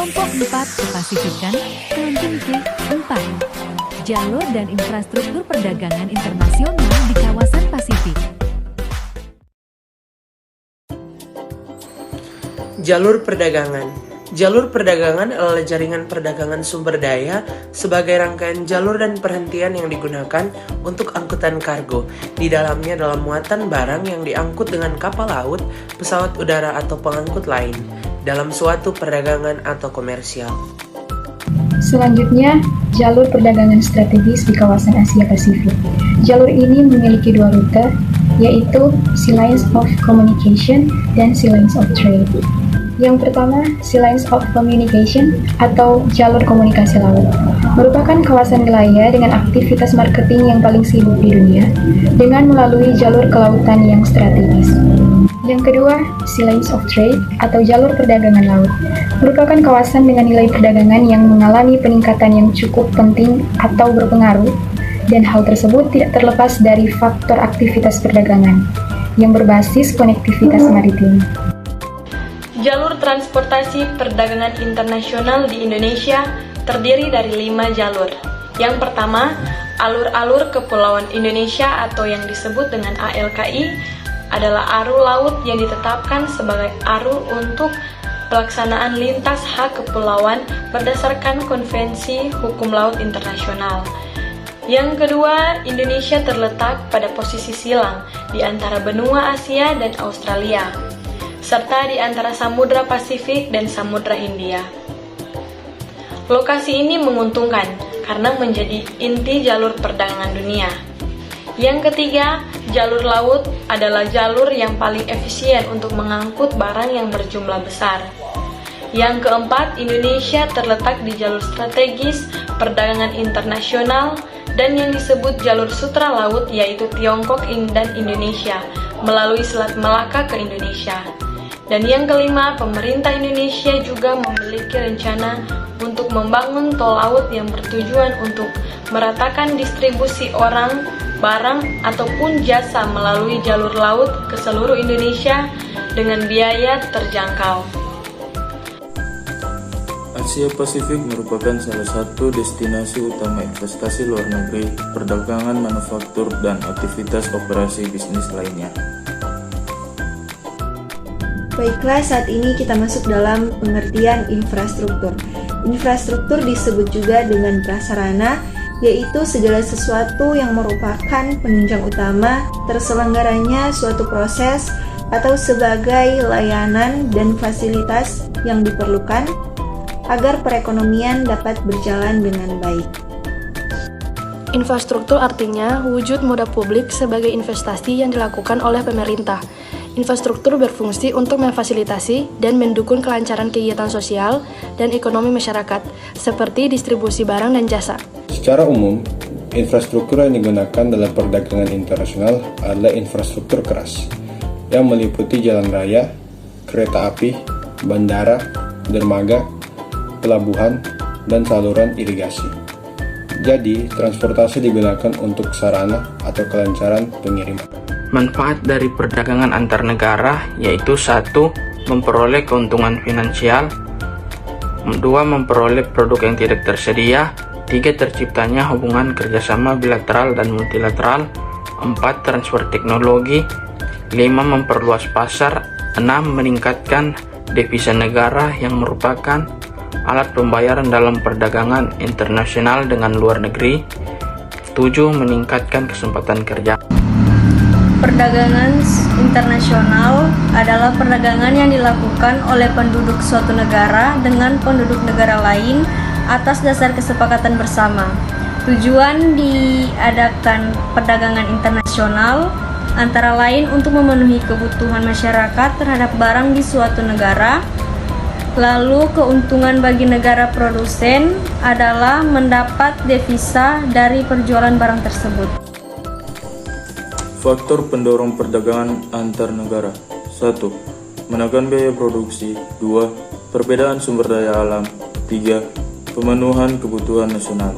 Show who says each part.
Speaker 1: Kelompok 4 Kepasifikan, Kelompok K4. Jalur dan infrastruktur perdagangan internasional di kawasan Pasifik.
Speaker 2: Jalur perdagangan. Jalur perdagangan adalah jaringan perdagangan sumber daya sebagai rangkaian jalur dan perhentian yang digunakan untuk angkutan kargo. Di dalamnya adalah muatan barang yang diangkut dengan kapal laut, pesawat udara atau pengangkut lain dalam suatu perdagangan atau komersial.
Speaker 3: Selanjutnya, jalur perdagangan strategis di kawasan Asia Pasifik. Jalur ini memiliki dua rute, yaitu Sea Lines of Communication dan Sea Lines of Trade. Yang pertama, Sea Lines of Communication atau jalur komunikasi laut, merupakan kawasan wilayah dengan aktivitas marketing yang paling sibuk di dunia dengan melalui jalur kelautan yang strategis. Yang kedua, Sea Lines of Trade atau jalur perdagangan laut, merupakan kawasan dengan nilai perdagangan yang mengalami peningkatan yang cukup penting atau berpengaruh, dan hal tersebut tidak terlepas dari faktor aktivitas perdagangan yang berbasis konektivitas maritim.
Speaker 4: Jalur transportasi perdagangan internasional di Indonesia terdiri dari 5 jalur. Yang pertama, alur-alur kepulauan Indonesia atau yang disebut dengan ALKI adalah aru laut yang ditetapkan sebagai aru untuk pelaksanaan lintas hak kepulauan berdasarkan Konvensi Hukum Laut Internasional. Yang kedua, Indonesia terletak pada posisi silang di antara benua Asia dan Australia, serta di antara Samudra Pasifik dan Samudra Hindia. Lokasi ini menguntungkan karena menjadi inti jalur perdagangan dunia. Yang ketiga, jalur laut adalah jalur yang paling efisien untuk mengangkut barang yang berjumlah besar. Yang keempat, Indonesia terletak di jalur strategis perdagangan internasional dan yang disebut jalur sutra laut, yaitu Tiongkok dan Indonesia melalui Selat Melaka ke Indonesia. Dan yang kelima, pemerintah Indonesia juga memiliki rencana untuk membangun tol laut yang bertujuan untuk meratakan distribusi orang, barang, ataupun jasa melalui jalur laut ke seluruh Indonesia dengan biaya terjangkau.
Speaker 5: Asia Pasifik merupakan salah satu destinasi utama investasi luar negeri, perdagangan, manufaktur, dan aktivitas operasi bisnis lainnya.
Speaker 6: Baiklah, saat ini kita masuk dalam pengertian infrastruktur. Infrastruktur disebut juga dengan prasarana, yaitu segala sesuatu yang merupakan penunjang utama terselenggaranya suatu proses atau sebagai layanan dan fasilitas yang diperlukan agar perekonomian dapat berjalan dengan baik.
Speaker 7: Infrastruktur artinya wujud moda publik sebagai investasi yang dilakukan oleh pemerintah. Infrastruktur berfungsi untuk memfasilitasi dan mendukung kelancaran kegiatan sosial dan ekonomi masyarakat, seperti distribusi barang dan jasa.
Speaker 8: Secara umum, infrastruktur yang digunakan dalam perdagangan internasional adalah infrastruktur keras, yang meliputi jalan raya, kereta api, bandara, dermaga, pelabuhan, dan saluran irigasi. Jadi, transportasi digunakan untuk sarana atau kelancaran pengiriman.
Speaker 9: Manfaat dari perdagangan antar negara yaitu 1. Memperoleh keuntungan finansial, 2. Memperoleh produk yang tidak tersedia, 3. Terciptanya hubungan kerjasama bilateral dan multilateral, 4. Transfer teknologi, 5. Memperluas pasar, 6. Meningkatkan devisa negara yang merupakan alat pembayaran dalam perdagangan internasional dengan luar negeri, 7. Meningkatkan kesempatan kerja.
Speaker 4: Perdagangan internasional adalah perdagangan yang dilakukan oleh penduduk suatu negara dengan penduduk negara lain atas dasar kesepakatan bersama. Tujuan diadakan perdagangan internasional antara lain untuk memenuhi kebutuhan masyarakat terhadap barang di suatu negara. Lalu keuntungan bagi negara produsen adalah mendapat devisa dari penjualan barang tersebut.
Speaker 5: Faktor pendorong perdagangan antar negara. 1. Menekan biaya produksi. 2. Perbedaan sumber daya alam. 3. Pemenuhan kebutuhan nasional.